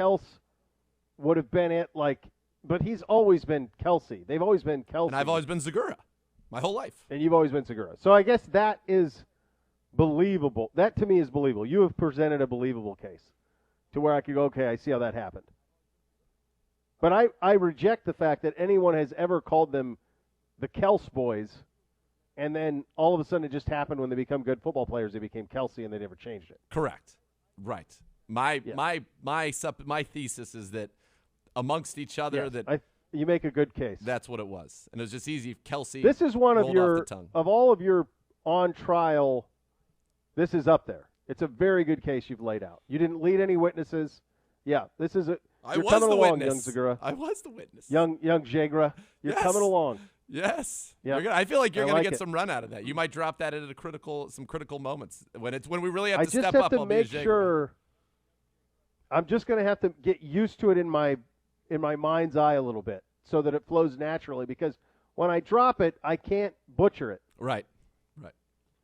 Kels would have been it, but he's always been Kelsey. They've always been Kelsey. And I've always been Zegura my whole life. And you've always been Zegura. So I guess that is believable. That, to me, is believable. You have presented a believable case to where I could go, okay, I see how that happened. But I reject the fact that anyone has ever called them the Kels boys, and then all of a sudden it just happened when they become good football players, they became Kelsey, and they never changed it. Correct. Right. My thesis is that amongst each other, you make a good case. That's what it was, and it was just easy. Kelsey. This is one of all of your on trial. This is up there. It's a very good case you've laid out. You didn't lead any witnesses. Yeah, this is you're coming along, young Zegura. I was the witness. Young Zegura, you're coming along. Yes. Yeah. I feel like you're going to get some run out of that. You might drop that at some critical moments when we really have to step up. I just have to make sure. I'm just going to have to get used to it in my mind's eye a little bit so that it flows naturally, because when I drop it, I can't butcher it. Right.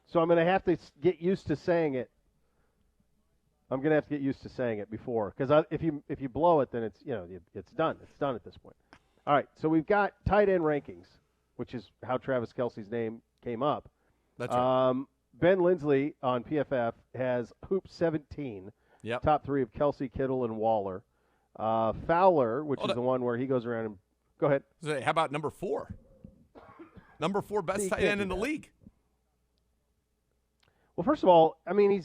So I'm going to have to get used to saying it. I'm going to have to get used to saying it before, because if you blow it, then it's it's done. It's done at this point. All right, so we've got tight end rankings, which is how Travis Kelce's name came up. That's right. Ben Lindsley on PFF has Hoop 17. Yep. Top three of Kelce, Kittle, and Waller. Fowler, which is the one where he goes around and – go ahead. How about number 4? Number 4 best tight end in the league. Well, first of all, I mean,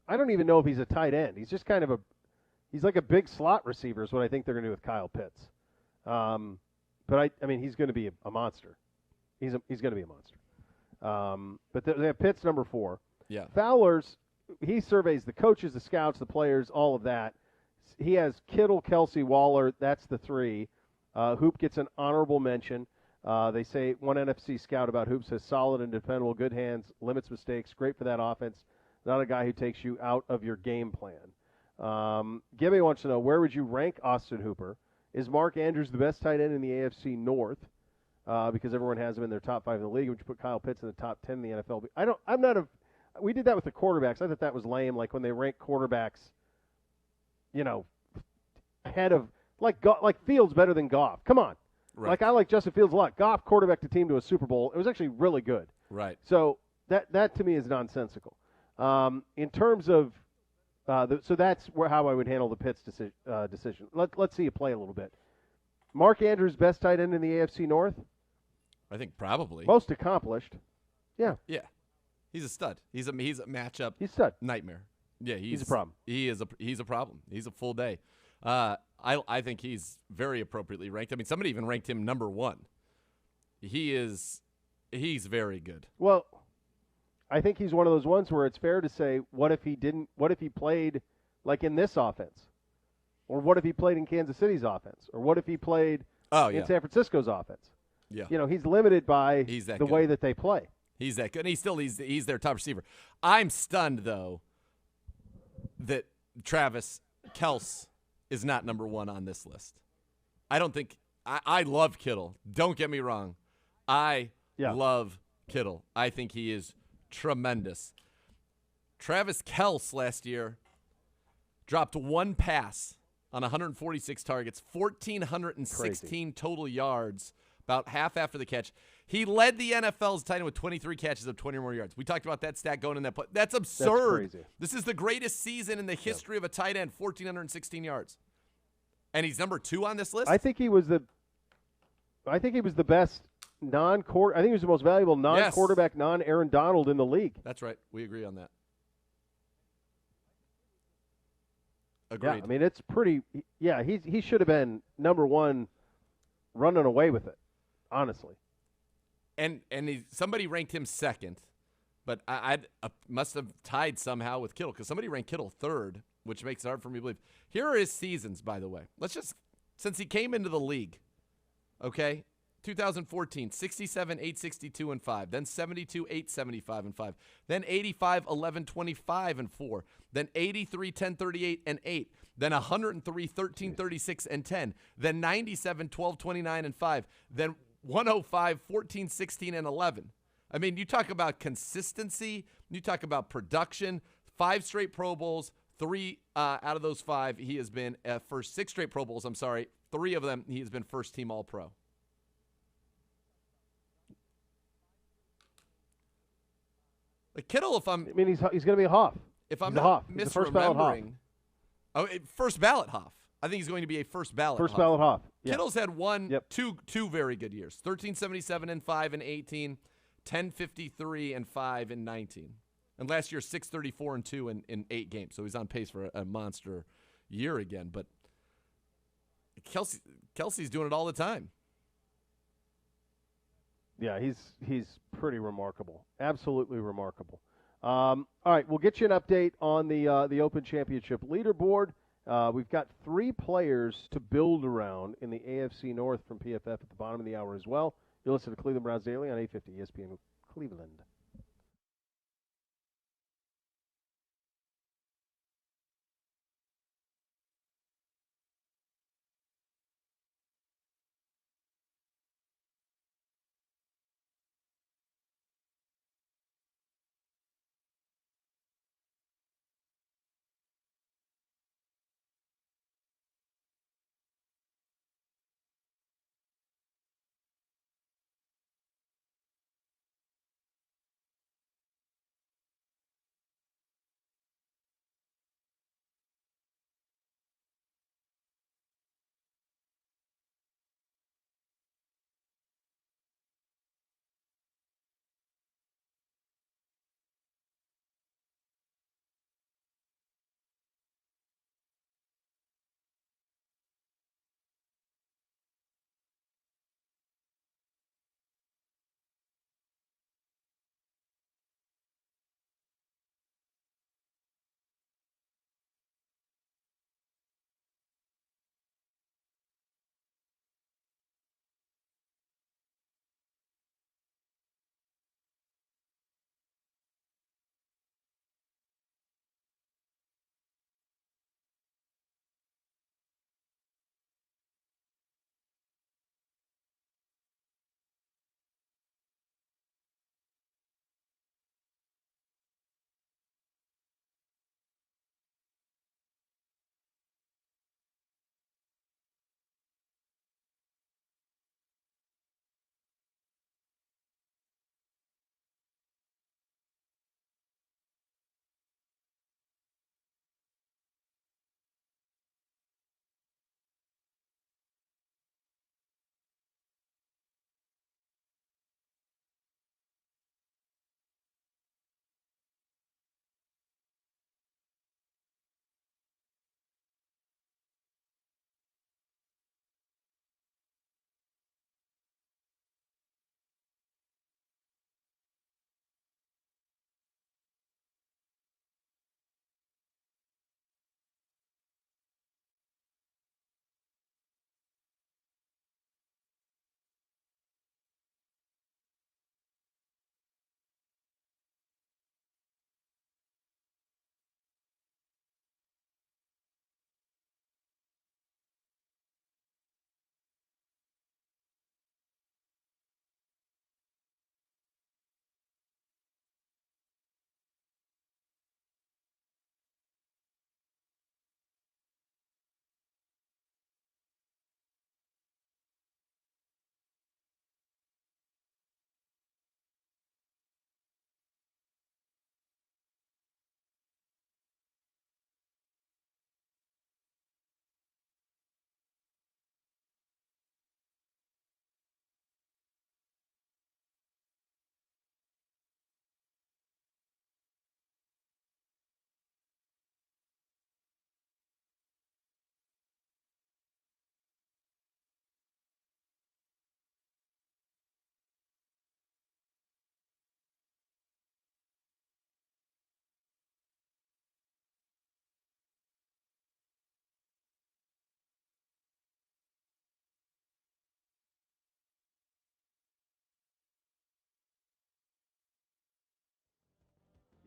I don't even know if he's a tight end. He's just kind of he's like a big slot receiver is what I think they're going to do with Kyle Pitts. But I mean, he's going to be a monster. He's going to be a monster. But they have Pitts number 4. Yeah. Fowler's, he surveys the coaches, the scouts, the players, all of that. He has Kittle, Kelce, Waller. That's the 3. Hoop gets an honorable mention. They say one NFC scout about Hoop says solid and dependable, good hands, limits mistakes, great for that offense. Not a guy who takes you out of your game plan. Gibby wants to know, where would you rank Austin Hooper? Is Mark Andrews the best tight end in the AFC North? Because everyone has him in their top 5 in the league. Would you put Kyle Pitts in the top 10 in the NFL? We did that with the quarterbacks. I thought that was lame. Like when they rank quarterbacks, ahead of like Fields better than Goff. Come on. Right. Like I like Justin Fields a lot. Goff quarterbacked the team to a Super Bowl. It was actually really good. Right. So that to me is nonsensical. In terms of so that's how I would handle the Pitts decision. Let's see you play a little bit. Mark Andrews, best tight end in the AFC North? I think probably. Most accomplished. Yeah. Yeah. He's a stud. He's a matchup. He's a stud. Nightmare. Yeah, he's a problem. He's a problem. He's a full day. I think he's very appropriately ranked. I mean, somebody even ranked him number 1. He's very good. Well, I think he's one of those ones where it's fair to say, what if he played like in this offense? Or what if he played in Kansas City's offense? Or what if he played in San Francisco's offense? Yeah. He's limited by the way that they play. He's that good. And he's their top receiver. I'm stunned, though, that Travis Kelce is not number 1 on this list. I don't think – I love Kittle. Don't get me wrong. I love Kittle. I think he is tremendous. Travis Kelce last year dropped 1 pass on 146 targets, 1,416 total yards, about half after the catch. He led the NFL's tight end with 23 catches of 20 or more yards. We talked about that stat going in that play. That's absurd. That's crazy. This is the greatest season in the history of a tight end, 1,416 yards. And he's number 2 on this list? I think he was the best non-quarter. I think he was the most valuable non-quarterback, non-Aaron Donald in the league. That's right. We agree on that. Agreed. Yeah, I mean, it's pretty – yeah, he should have been number 1 running away with it, honestly. And somebody ranked him 2nd, but I must have tied somehow with Kittle because somebody ranked Kittle 3rd, which makes it hard for me to believe. Here are his seasons, by the way. Since he came into the league, okay, 2014, 67, 862, and 5. Then 72, 875, and 5. Then 85, 11, 25, and 4. Then 83, 10, 38, and 8. Then 103, 13, 36, and 10. Then 97, 12, 29, and 5. Then 105, 14, 16, and 11. I mean, you talk about consistency. You talk about production. 5 straight Pro Bowls, Out of those 5, he has been for 6 straight Pro Bowls. 3 of them he has been first-team All-Pro. Like Kittle, he's going to be a Hoff. If I'm he's not misremembering, first ballot Hoff. First ballot Hoff. I think he's going to be a first ballot. First ballot Hoff. Yeah. Kittle's had two very good years: 1377 and 5 in 18, 1053 and 5 in 19, and last year 634 and 2 in 8 games. So he's on pace for a monster year again. But Kelsey's doing it all the time. Yeah, he's pretty remarkable. Absolutely remarkable. All right, we'll get you an update on the Open Championship leaderboard. We've got 3 players to build around in the AFC North from PFF at the bottom of the hour as well. You'll listen to Cleveland Browns Daily on 850 ESPN Cleveland.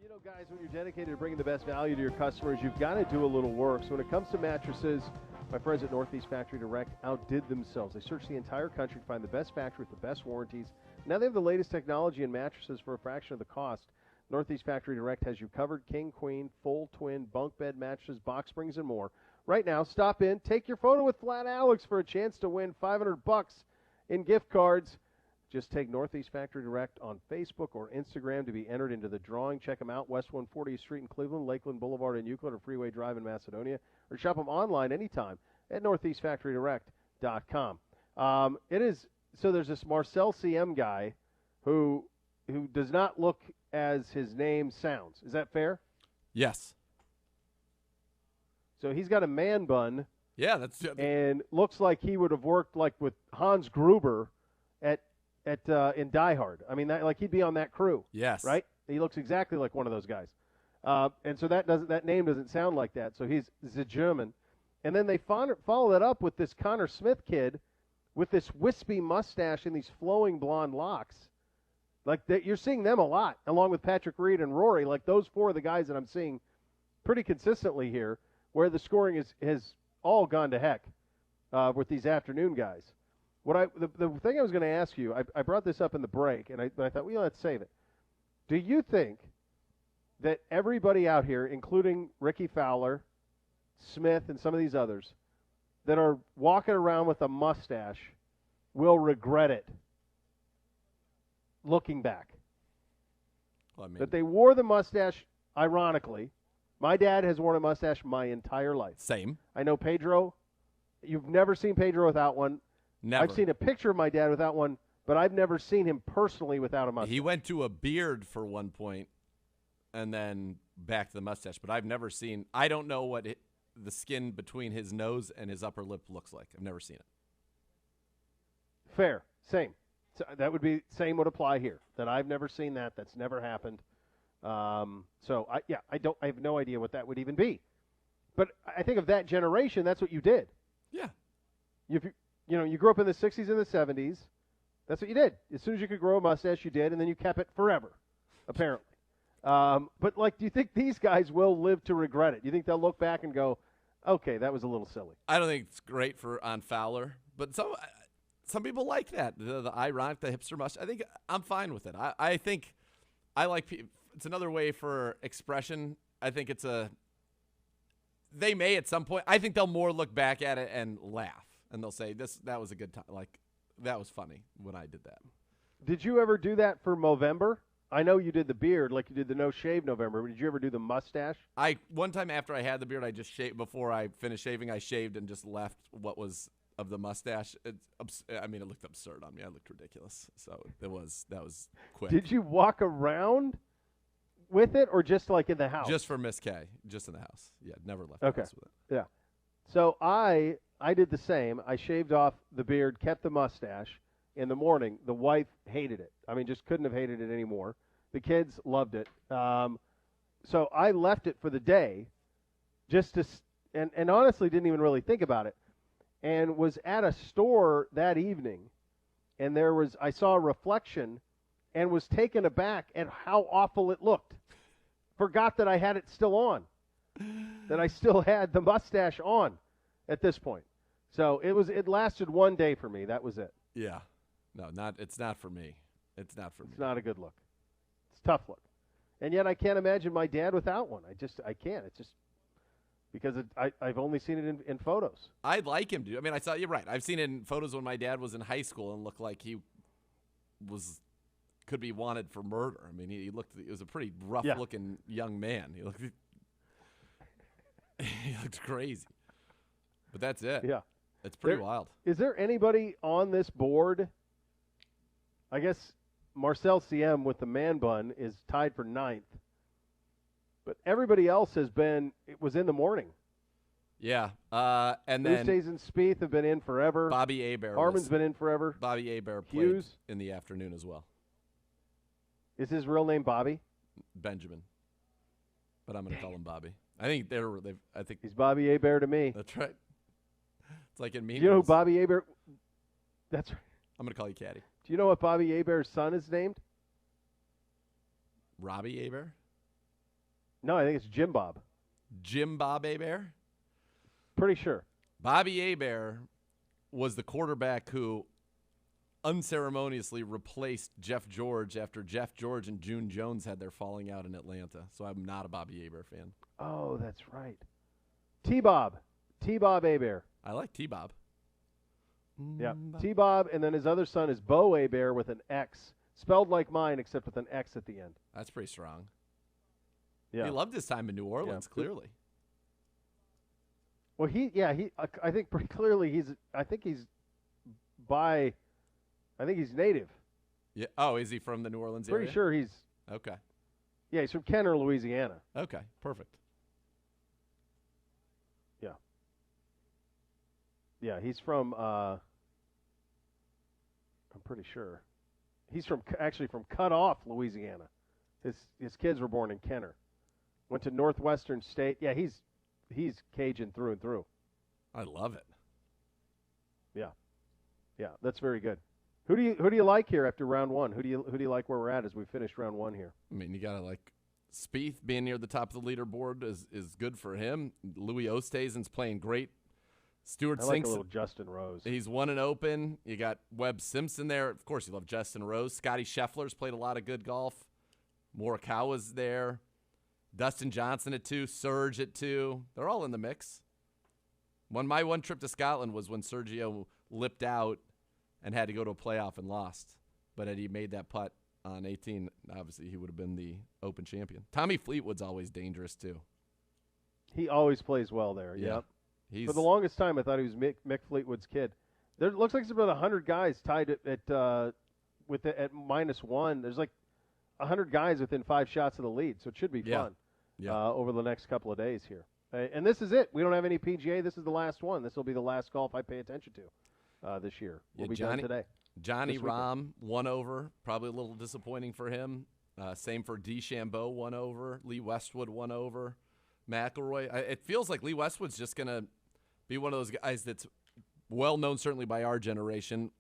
You know, guys, when you're dedicated to bringing the best value to your customers, you've got to do a little work. So when it comes to mattresses, my friends at Northeast Factory Direct outdid themselves. They searched the entire country to find the best factory with the best warranties. Now they have the latest technology in mattresses for a fraction of the cost. Northeast Factory Direct has you covered. King, queen, full, twin, bunk bed, mattresses, box springs, and more. Right now, stop in, take your photo with Flat Alex for a chance to win $500 in gift cards. Just take Northeast Factory Direct on Facebook or Instagram to be entered into the drawing. Check them out, West 140th Street in Cleveland, Lakeland Boulevard in Euclid, or Freeway Drive in Macedonia, or shop them online anytime at northeastfactorydirect.com. So there's this Marcel CM guy who does not look as his name sounds. Is that fair? Yes. So he's got a man bun. Yeah, that's and looks like he would have worked like with Hans Gruber in Die Hard. I mean, like he'd be on that crew. Yes. Right? He looks exactly like one of those guys. And so that name doesn't sound like that. So he's the German. And then they follow that up with this Connor Smith kid with this wispy mustache and these flowing blonde locks. Like you're seeing them a lot, along with Patrick Reed and Rory. Like those four are the guys that I'm seeing pretty consistently here, where the scoring has all gone to heck with these afternoon guys. The thing I was going to ask you, I brought this up in the break, and I thought, well, let's save it. Do you think that everybody out here, including Ricky Fowler, Smith, and some of these others, that are walking around with a mustache will regret it looking back? Well, I mean, that they wore the mustache, ironically. My dad has worn a mustache my entire life. Same. I know Pedro. You've never seen Pedro without one. Never. I've seen a picture of my dad without one, but I've never seen him personally without a mustache. He went to a beard for one point and then back to the mustache, but I've never seen – I don't know what the skin between his nose and his upper lip looks like. I've never seen it. Fair. Same. So that would be – same would apply here, that I've never seen that. That's never happened. I have no idea what that would even be. But I think of that generation, that's what you did. Yeah. You grew up in the 60s and the 70s. That's what you did. As soon as you could grow a mustache, you did, and then you kept it forever, apparently. But, do you think these guys will live to regret it? Do you think they'll look back and go, okay, that was a little silly? I don't think it's great on Fowler, but some people like that, the ironic, the hipster mustache. I think I'm fine with it. I think I like it's another way for expression. I think they may at some point. I think they'll more look back at it and laugh, and they'll say that was a good time. Like, that was funny when I did that. Did you ever do that for Movember? I know you did the beard, like you did the no shave November. But did you ever do the mustache? One time after I had the beard, I just shaved. Before I finished shaving, I shaved and just left what was of the mustache. It looked absurd on me. I looked ridiculous. So that was quick. Did you walk around with it, or just like in the house? Just for Miss K, just in the house. Yeah, never left the house with it. Yeah. So I did the same. I shaved off the beard, kept the mustache. In the morning, the wife hated it. I mean, just couldn't have hated it anymore. The kids loved it. So I left it for the day, just to, and honestly didn't even really think about it, and was at a store that evening, and I saw a reflection, and was taken aback at how awful it looked. Forgot that I had it still on, that I still had the mustache on at this point. So it lasted one day for me. That was it. Yeah. No, it's not for me. It's not for me. It's not a good look. It's a tough look. And yet I can't imagine my dad without one. I can't. It's just because I've only seen it in photos. I'd like him to. I mean, you're right. I've seen it in photos when my dad was in high school and looked like he could be wanted for murder. I mean, he was a pretty rough-looking young man. He looked crazy. But that's it. Yeah. It's pretty wild. Is there anybody on this board? I guess Marcel CM with the man bun is tied for 9th. But everybody else was in the morning. Yeah. And then Tuesdays and Spieth have been in forever. Bobby Hebert. Harmon's been in forever. Bobby Hebert played in the afternoon as well. Is his real name Bobby? Benjamin. But I'm going to call him Bobby. I think he's Bobby Hebert to me. That's right. It's like in Mean Do you know who Girls. Bobby Hebert? That's right. I'm going to call you Caddy. Do you know what Bobby Hebert's son is named? Robbie Hebert? No, I think it's Jim Bob. Jim Bob Hebert? Pretty sure. Bobby Hebert was the quarterback who unceremoniously replaced Jeff George after Jeff George and June Jones had their falling out in Atlanta. So I'm not a Bobby Hebert fan. Oh, that's right. T-Bob Hebert. I like T-Bob. Yeah, T-Bob, and then his other son is Beau Hebert with an X, spelled like mine except with an X at the end. That's pretty strong. Yeah. He loved his time in New Orleans, clearly. Well, I think pretty clearly I think he's native. Yeah. Oh, is he from the New Orleans area? Pretty sure he's. Okay. Yeah, he's from Kenner, Louisiana. Okay, perfect. Yeah. Yeah, he's from. I'm pretty sure. He's actually from Cut Off, Louisiana. His kids were born in Kenner. Went to Northwestern State. Yeah, he's Cajun through and through. I love it. Yeah, that's very good. Who do you like here after round one? Who do you like where we're at as we finished round one here? I mean, you gotta like Spieth being near the top of the leaderboard is good for him. Louis Oosthuizen's playing great. Stuart I like Sinks, a little Justin Rose. He's won an Open. You got Webb Simpson there. Of course, you love Justin Rose. Scotty Scheffler's played a lot of good golf. Morikawa's there. Dustin Johnson at 2. Serge at 2. They're all in the mix. My one trip to Scotland was when Sergio lipped out and had to go to a playoff and lost. But had he made that putt on 18, obviously he would have been the Open champion. Tommy Fleetwood's always dangerous, too. He always plays well there, Yeah. Yep. For the longest time, I thought he was Mick Fleetwood's kid. There looks like there's about 100 guys tied at -1. There's like 100 guys within 5 shots of the lead, so it should be fun over the next couple of days here. And this is it. We don't have any PGA. This is the last one. This will be the last golf I pay attention to this year. We'll be done today. Johnny Rahm, 1 over. Probably a little disappointing for him. Same for DeChambeau, 1 over. Lee Westwood, 1 over. McIlroy. It feels like Lee Westwood's just going to be one of those guys that's well-known certainly by our generation.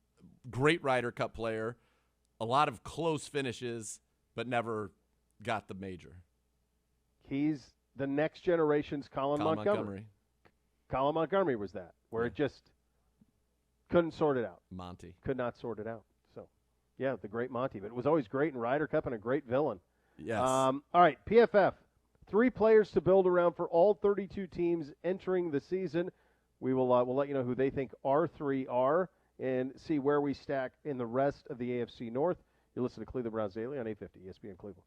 Great Ryder Cup player. A lot of close finishes, but never got the major. He's the next generation's Colin Montgomery. Colin Montgomery was that, where it just couldn't sort it out. Monty. Could not sort it out. So, yeah, the great Monty. But it was always great in Ryder Cup and a great villain. Yes. All right, PFF. 3 players to build around for all 32 teams entering the season. We'll let you know who they think our 3 are and see where we stack in the rest of the AFC North. You listen to Cleveland Browns Daily on 850 ESPN Cleveland.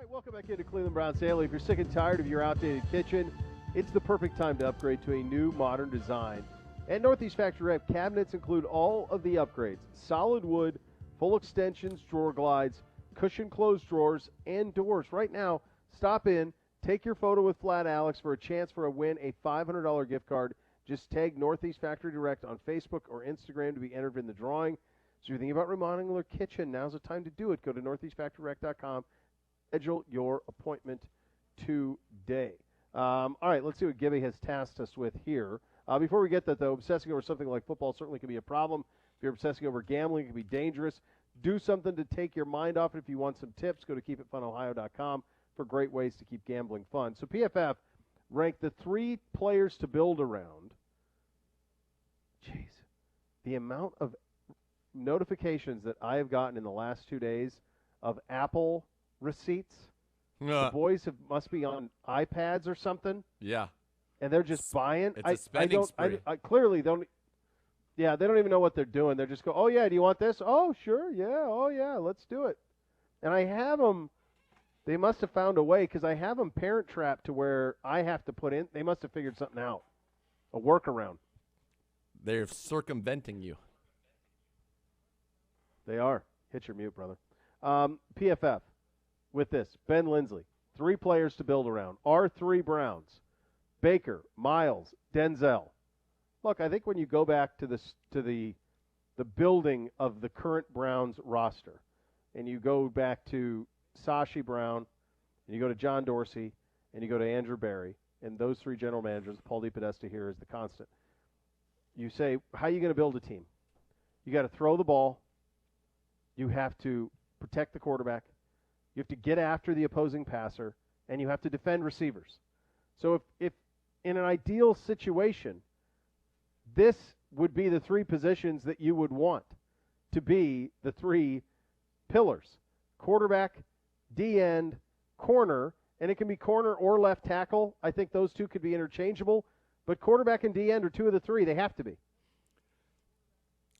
right, welcome back into Cleveland Browns Daily. If you're sick and tired of your outdated kitchen, it's the perfect time to upgrade to a new modern design. At Northeast Factory Rep, cabinets include all of the upgrades: solid wood, full extensions, drawer glides, cushion closed drawers, and doors. Right now, stop in, take your photo with Flat Alex for a chance for a win a $500 gift card. Just tag Northeast Factory Direct on Facebook or Instagram to be entered in the drawing. So if you're thinking about remodeling your kitchen, now's the time to do it. Go to northeastfactorydirect.com. Schedule your appointment today. All right, let's see what Gibby has tasked us with here. Before we get that, though, obsessing over something like football certainly can be a problem. If you're obsessing over gambling, it can be dangerous. Do something to take your mind off it. If you want some tips, go to keepitfunohio.com for great ways to keep gambling fun. So PFF ranked the 3 players to build around. Jeez. The amount of notifications that I have gotten in the last 2 days of Apple receipts. The boys must be on iPads or something. Yeah. And they're just buying. It's a spending spree. I clearly don't. Yeah, they don't even know what they're doing. They're just go, oh, yeah, do you want this? Oh, sure, yeah, oh, yeah, let's do it. And I have them. They must have found a way because I have them parent trapped to where I have to put in. They must have figured something out, a workaround. They're circumventing you. They are. Hit your mute, brother. PFF with this. Ben Lindsley, 3 players to build around. Our 3 Browns: Baker, Miles, Denzel. Look, I think when you go back to the building of the current Browns roster, and you go back to Sashi Brown, and you go to John Dorsey, and you go to Andrew Berry, and those 3 general managers, Paul DePodesta here is the constant. You say, how are you going to build a team? You got to throw the ball. You have to protect the quarterback. You have to get after the opposing passer, and you have to defend receivers. So if in an ideal situation, this would be the 3 positions that you would want to be the 3 pillars: quarterback, D-end, corner, and it can be corner or left tackle. I think those 2 could be interchangeable, but quarterback and D-end are 2 of the 3. They have to be.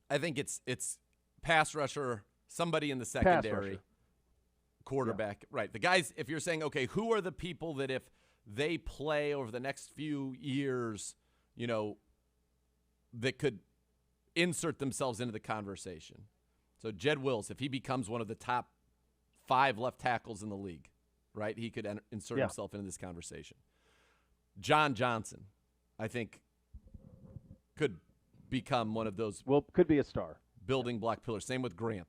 I think it's pass rusher, somebody in the secondary, quarterback. Yeah. Right. The guys, if you're saying, okay, who are the people that if they play over the next few years, that could insert themselves into the conversation. So Jed Wills, if he becomes one of the top 5 left tackles in the league, right, he could insert himself into this conversation. John Johnson, I think, could become one of those. Well, could be a star. Building block pillars. Same with Grant.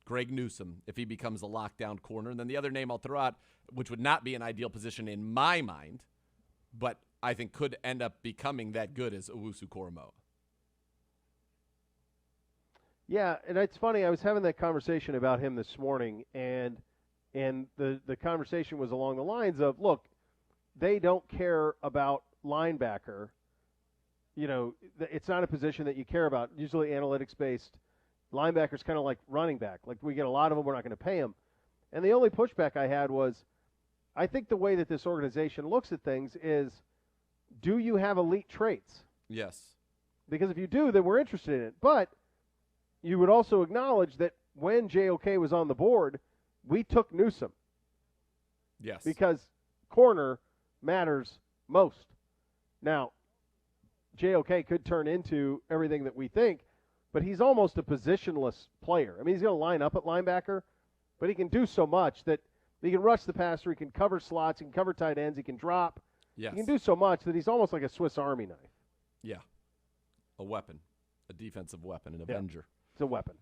Greg Newsome, if he becomes a lockdown corner. And then the other name I'll throw out, which would not be an ideal position in my mind, but I think could end up becoming that good, as Owusu-Koramoah. Yeah, and it's funny. I was having that conversation about him this morning, and the conversation was along the lines of, look, they don't care about linebacker. It's not a position that you care about. Usually analytics-based. Linebacker's kind of like running back. Like, we get a lot of them, we're not going to pay them. And the only pushback I had was, I think the way that this organization looks at things is, do you have elite traits? Yes. Because if you do, then we're interested in it. But you would also acknowledge that when JOK was on the board, we took Newsome. Yes. Because corner matters most. Now, JOK could turn into everything that we think, but he's almost a positionless player. I mean, he's going to line up at linebacker, but he can do so much that he can rush the passer, he can cover slots, he can cover tight ends, he can drop. Yes. He can do so much that he's almost like a Swiss Army knife. Yeah. A weapon. A defensive weapon, an Avenger. It's a weapon.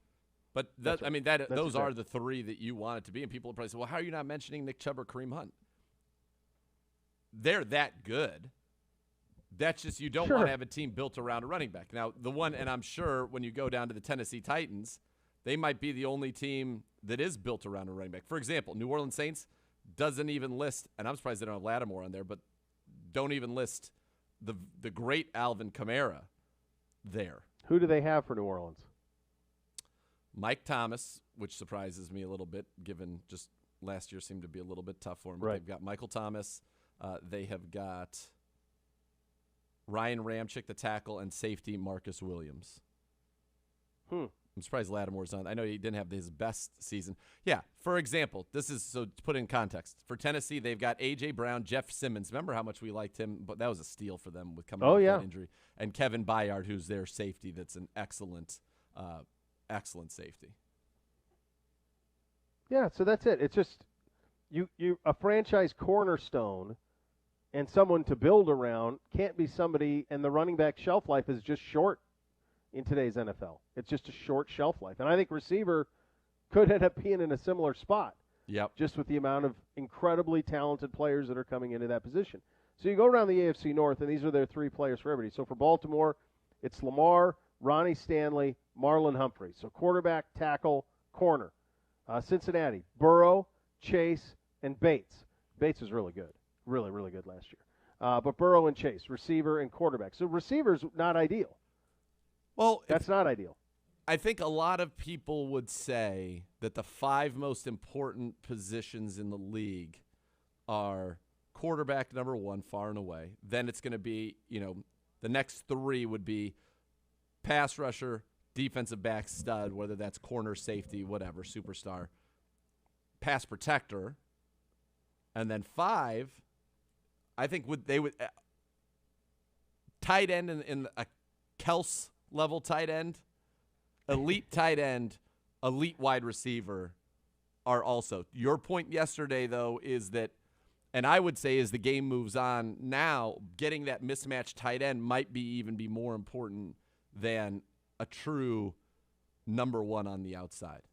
But those are the 3 that you want it to be. And people will probably say, well, how are you not mentioning Nick Chubb or Kareem Hunt? They're that good. That's just, you don't want to have a team built around a running back. Now, the one, and I'm sure when you go down to the Tennessee Titans, they might be the only team that is built around a running back. For example, New Orleans Saints doesn't even list, and I'm surprised they don't have Lattimore on there, but don't even list the great Alvin Kamara there. Who do they have for New Orleans? Mike Thomas, which surprises me a little bit, given just last year seemed to be a little bit tough for him. Right. They've got Michael Thomas. They have got Ryan Ramczyk, the tackle, and safety Marcus Williams. I'm surprised Lattimore's on. I know he didn't have his best season. Yeah, for example, this is so to put it in context. For Tennessee, they've got A.J. Brown, Jeff Simmons. Remember how much we liked him? But that was a steal for them with coming off that injury. And Kevin Byard, who's their safety. That's an excellent safety. Yeah, so that's it. It's just you a franchise cornerstone and someone to build around can't be somebody, and the running back shelf life is just short in today's NFL. It's just a short shelf life. And I think receiver could end up being in a similar spot. Yep. Just with the amount of incredibly talented players that are coming into that position. So you go around the AFC North, and these are their three players for everybody. So for Baltimore, it's Lamar, Ronnie Stanley, Marlon Humphrey. So quarterback, tackle, corner. Cincinnati, Burrow, Chase, and Bates. Bates was really good. Really, really good last year. But Burrow and Chase, receiver and quarterback. So receiver's not ideal. Well, that's not ideal. I think a lot of people would say that the 5 most important positions in the league are quarterback number 1, far and away. Then it's going to be, the next 3 would be pass rusher, defensive back stud, whether that's corner, safety, whatever, superstar, pass protector, and then 5, I think they would tight end in a Kels level tight end, elite tight end, elite wide receiver are also. Your point yesterday, though, is that, and I would say as the game moves on now, getting that mismatched tight end might even be more important than a true number 1 on the outside.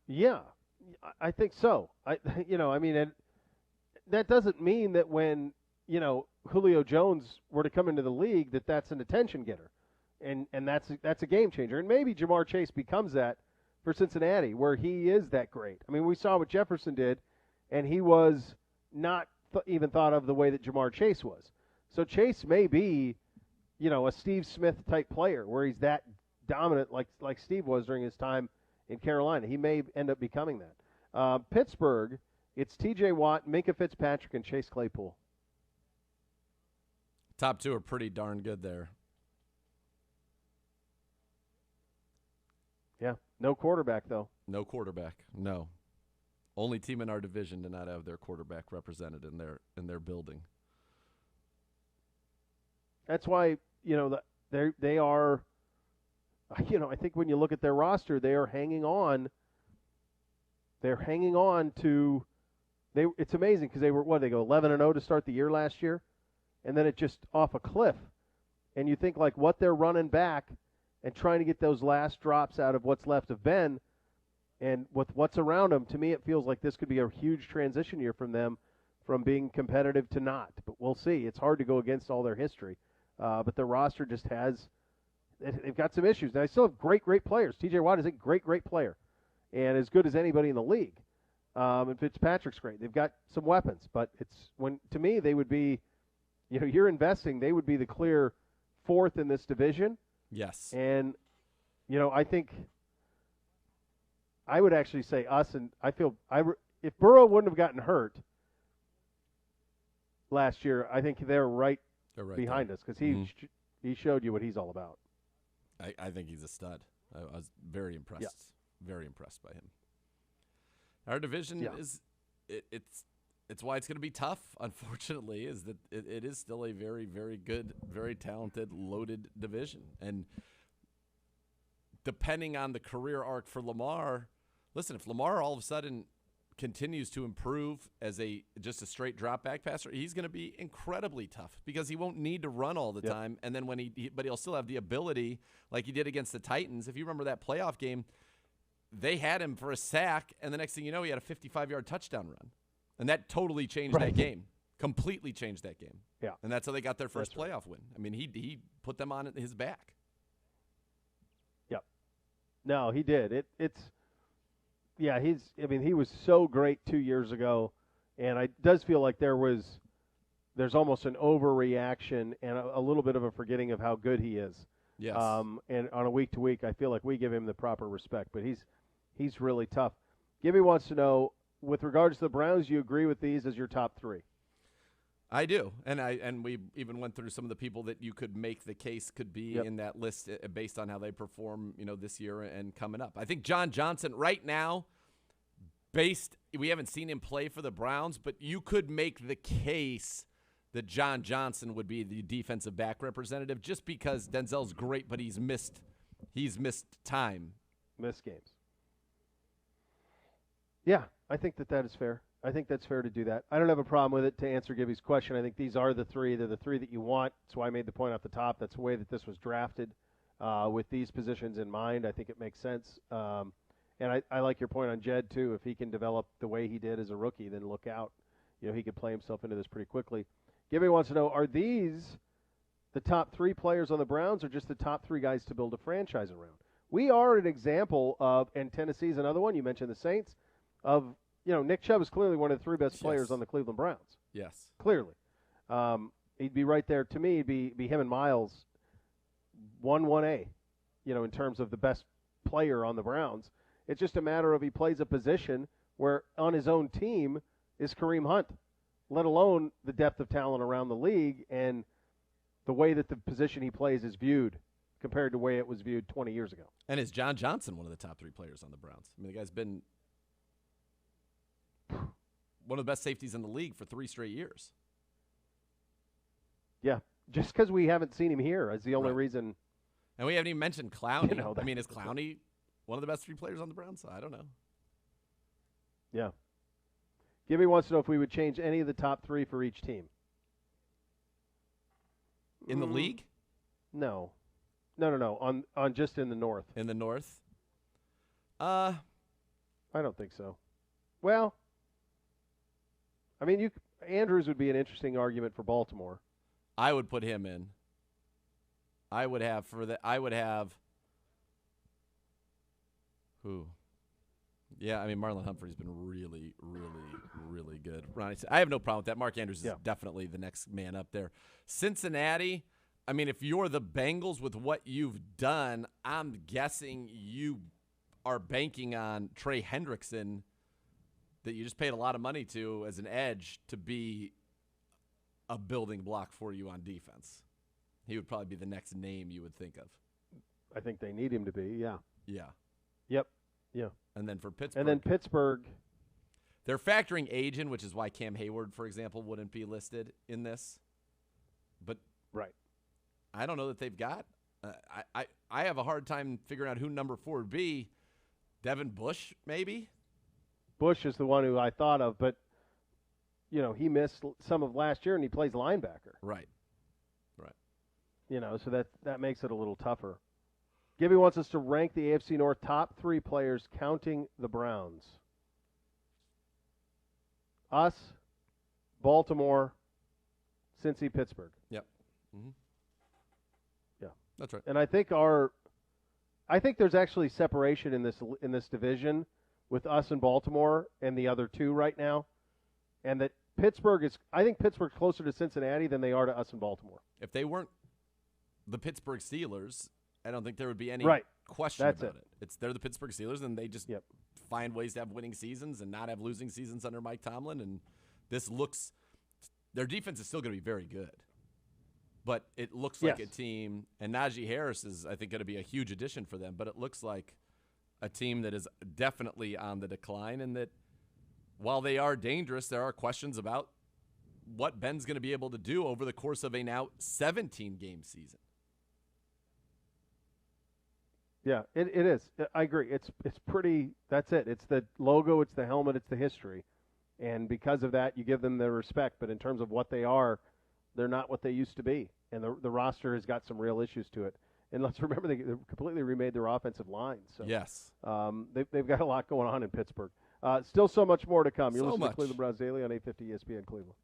Yeah, I think so. That doesn't mean that when, Julio Jones were to come into the league, that's an attention getter, and that's a game changer. And maybe Jamar Chase becomes that for Cincinnati, where he is that great. I mean, we saw what Jefferson did, and he was not even thought of the way that Jamar Chase was. So Chase may be, a Steve Smith type player, where he's that dominant, like Steve was during his time in Carolina. He may end up becoming that. Pittsburgh, it's T.J. Watt, Minka Fitzpatrick, and Chase Claypool. Top 2 are pretty darn good there. Yeah, no quarterback, though. No quarterback, no. Only team in our division to not have their quarterback represented in their building. That's why, they are, I think when you look at their roster, they are hanging on. They're hanging on to it's amazing because they go 11-0 to start the year last year, and then it just off a cliff. And you think like what they're running back and trying to get those last drops out of what's left of Ben, and with what's around them, to me it feels like this could be a huge transition year from them, from being competitive to not. But we'll see. It's hard to go against all their history. But the roster just they've got some issues. Now, they still have great players. T.J. Watt is a great player and as good as anybody in the league. And Fitzpatrick's great. They've got some weapons. But to me, they would be, you're investing, they would be the clear 4th in this division. Yes. And, I think I would actually say us, and I feel if Burrow wouldn't have gotten hurt last year, I think they're right behind us because he showed you what he's all about. I think he's a stud. I was very impressed. Yeah. Very impressed by him. Our division is it's why it's going to be tough. Unfortunately, is that it is still a very, very good, very talented, loaded division, and depending on the career arc for Lamar, listen, if Lamar all of a sudden continues to improve as just a straight drop back passer, he's going to be incredibly tough because he won't need to run all the time. And then but he'll still have the ability, like he did against the Titans. If you remember that playoff game, they had him for a sack, and the next thing you know, he had a 55-yard touchdown run, and that totally changed that game. Completely changed that game. Yeah, and that's how they got their first playoff win. I mean, he put them on his back. Yep. No, he did. Yeah, he was so great 2 years ago, and it does feel like there's almost an overreaction and a little bit of a forgetting of how good he is. Yes. And on a week-to-week, I feel like we give him the proper respect, but he's really tough. Gibby wants to know, with regards to the Browns, you agree with these as your top 3? I do, and we even went through some of the people that you could make the case could be in that list based on how they perform, this year and coming up. I think John Johnson right now, we haven't seen him play for the Browns, but you could make the case that John Johnson would be the defensive back representative just because Denzel's great, but he's missed time, missed games. Yeah, I think that is fair. I think that's fair to do that. I don't have a problem with it. To answer Gibby's question, I think these are the three. They're the three that you want. That's why I made the point off the top. That's the way that this was drafted with these positions in mind. I think it makes sense. And I like your point on Jed, too. If he can develop the way he did as a rookie, then look out. He could play himself into this pretty quickly. Gibby wants to know, are these the top three players on the Browns or just the top three guys to build a franchise around? We are an example of, and Tennessee's another one, you mentioned the Saints, of – Nick Chubb is clearly one of the three best players on the Cleveland Browns. Yes. Clearly. He'd be right there. To me, it'd be him and Miles 1A, in terms of the best player on the Browns. It's just a matter of he plays a position where on his own team is Kareem Hunt, let alone the depth of talent around the league and the way that the position he plays is viewed compared to the way it was viewed 20 years ago. And is John Johnson one of the top three players on the Browns? I mean, the guy's been one of the best safeties in the league for 3 straight years. Yeah, just because we haven't seen him here is the only reason. And we haven't even mentioned Clowney. Is Clowney one of the best 3 players on the Browns? I don't know. Yeah. Gibby wants to know if we would change any of the top 3 for each team. In the league? No. On just in the North. In the North? I don't think so. Well, I mean, Andrews would be an interesting argument for Baltimore. I would put him in. I would have who? Yeah, I mean, Marlon Humphrey's been really, really, really good. Ronnie, I have no problem with that. Mark Andrews is definitely the next man up there. Cincinnati, I mean, if you're the Bengals with what you've done, I'm guessing you are banking on Trey Hendrickson that you just paid a lot of money to as an edge to be a building block for you on defense. He would probably be the next name you would think of. I think they need him to be, yeah. Yeah. Yep. Yeah. And then for Pittsburgh. And then Pittsburgh. They're factoring age in, which is why Cam Hayward, for example, wouldn't be listed in this. But I don't know that they've got. I have a hard time figuring out who number 4 would be. Devin Bush, maybe? Bush is the one who I thought of, but, he missed some of last year and he plays linebacker. Right. So that makes it a little tougher. Gibby wants us to rank the AFC North top 3 players counting the Browns. Us, Baltimore, Cincy, Pittsburgh. Yep. Mm-hmm. Yeah. That's right. And I think there's actually separation in this division with us and Baltimore and the other 2 right now. And that I think Pittsburgh's closer to Cincinnati than they are to us and Baltimore. If they weren't the Pittsburgh Steelers, I don't think there would be any question about it. They're the Pittsburgh Steelers, and they just find ways to have winning seasons and not have losing seasons under Mike Tomlin. And their defense is still going to be very good. But it looks like a team, and Najee Harris is, I think, going to be a huge addition for them, but it looks like a team that is definitely on the decline, and that while they are dangerous, there are questions about what Ben's going to be able to do over the course of a now 17-game season. Yeah, it is. I agree. It's pretty – that's it. It's the logo, it's the helmet, it's the history. And because of that, you give them their respect. But in terms of what they are, they're not what they used to be. And the roster has got some real issues to it. And let's remember they completely remade their offensive line. So yes. They've got a lot going on in Pittsburgh. Still so much more to come. You're listening to Cleveland Browns Daily on 850 ESPN Cleveland.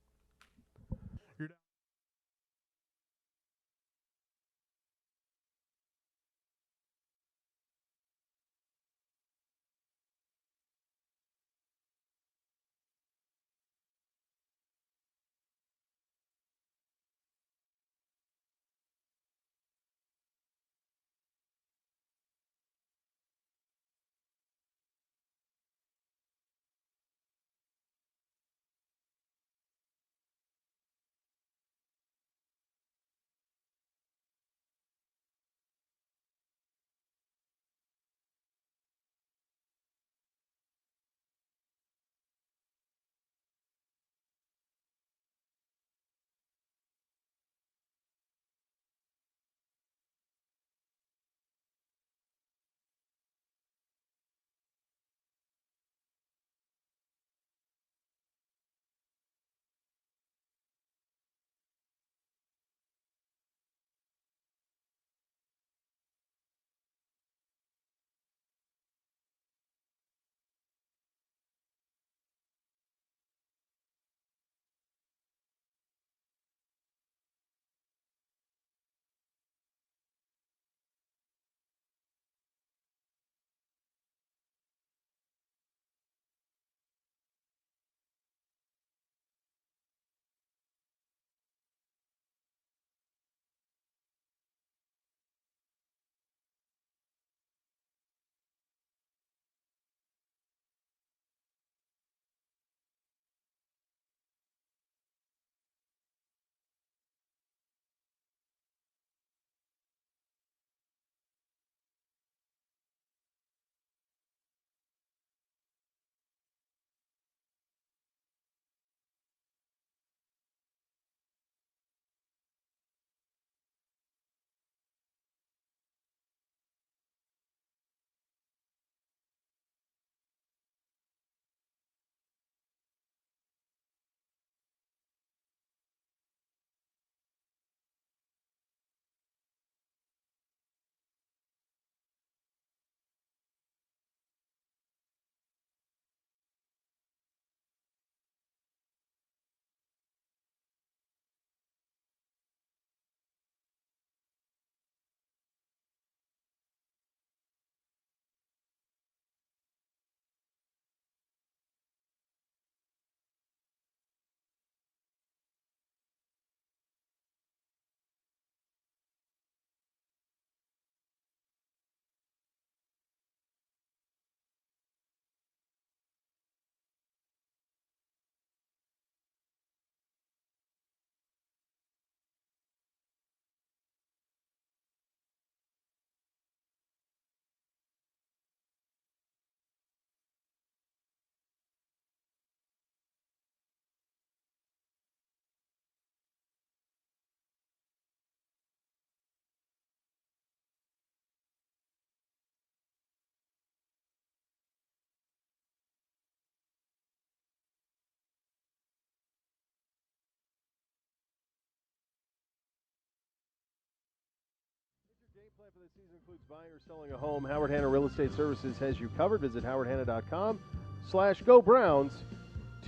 plan for this season includes buying or selling a home. Howard Hanna Real Estate Services has you covered. Visit howardhanna.com/Go Browns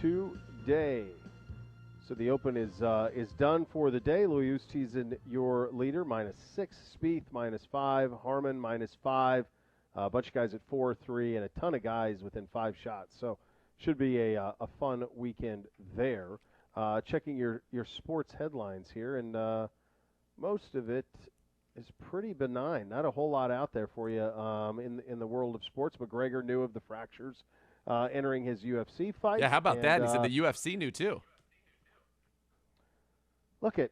today. So the Open is done for the day. Louis Oosthuizen, your leader, -6. Spieth, -5. Harmon, -5. A bunch of guys at 4, 3, and a ton of guys within 5 shots. So should be a fun weekend there. Checking your sports headlines here, and most of it is pretty benign. Not a whole lot out there for you in the world of sports. McGregor knew of the fractures entering his UFC fight. Yeah, how about that? He said the UFC knew too. Look I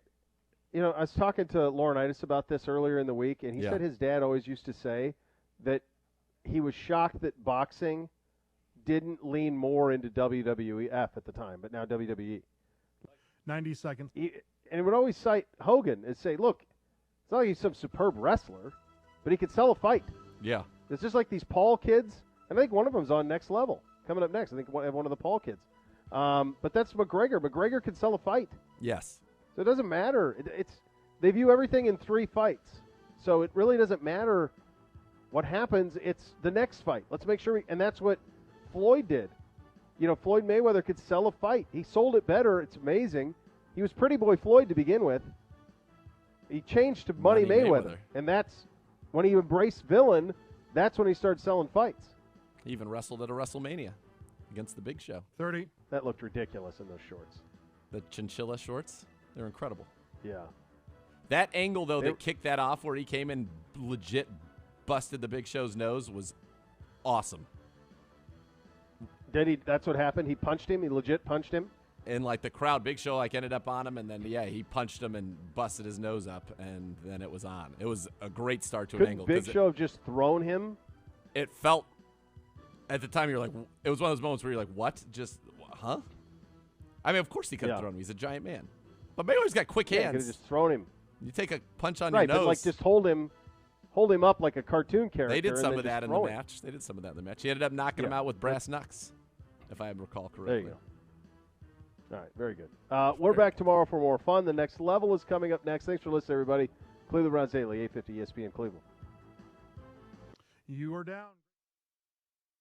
was talking to Laurinaitis about this earlier in the week, and he said his dad always used to say that he was shocked that boxing didn't lean more into WWF at the time, but now WWE. 90 seconds. And he would always cite Hogan and say, look, it's not like he's some superb wrestler, but he could sell a fight. Yeah. It's just like these Paul kids, and I think one of them's on Next Level, coming up next. I think one of the Paul kids. But that's McGregor. McGregor could sell a fight. Yes. So it doesn't matter. They view everything in 3 fights. So it really doesn't matter what happens. It's the next fight. Let's make sure and that's what Floyd did. Floyd Mayweather could sell a fight. He sold it better. It's amazing. He was Pretty Boy Floyd to begin with. He changed to Money Mayweather. And that's when he embraced villain. That's when he started selling fights. He even wrestled at a WrestleMania against the Big Show. 30. That looked ridiculous in those shorts. The chinchilla shorts, they're incredible. Yeah. That angle, though, that kicked that off where he came and legit busted the Big Show's nose was awesome. Did he? That's what happened? He punched him? He legit punched him? And, the crowd, Big Show, ended up on him, and then, he punched him and busted his nose up, and then it was on. It was a great start to an angle. Big Show have just thrown him? It felt, at the time, it was one of those moments where you're like, what? Just, huh? I mean, of course he could have thrown him. He's a giant man. But Mayweather's got quick hands. He could have just thrown him. You take a punch on your nose. Right, but just hold him up like a cartoon character. They did some of that in the match. He ended up knocking him out with brass knucks, if I recall correctly. There you go. All right, very good. We're back tomorrow for more fun. The Next Level is coming up next. Thanks for listening, everybody. Cleveland Browns Daily, 850 ESPN Cleveland. You are down.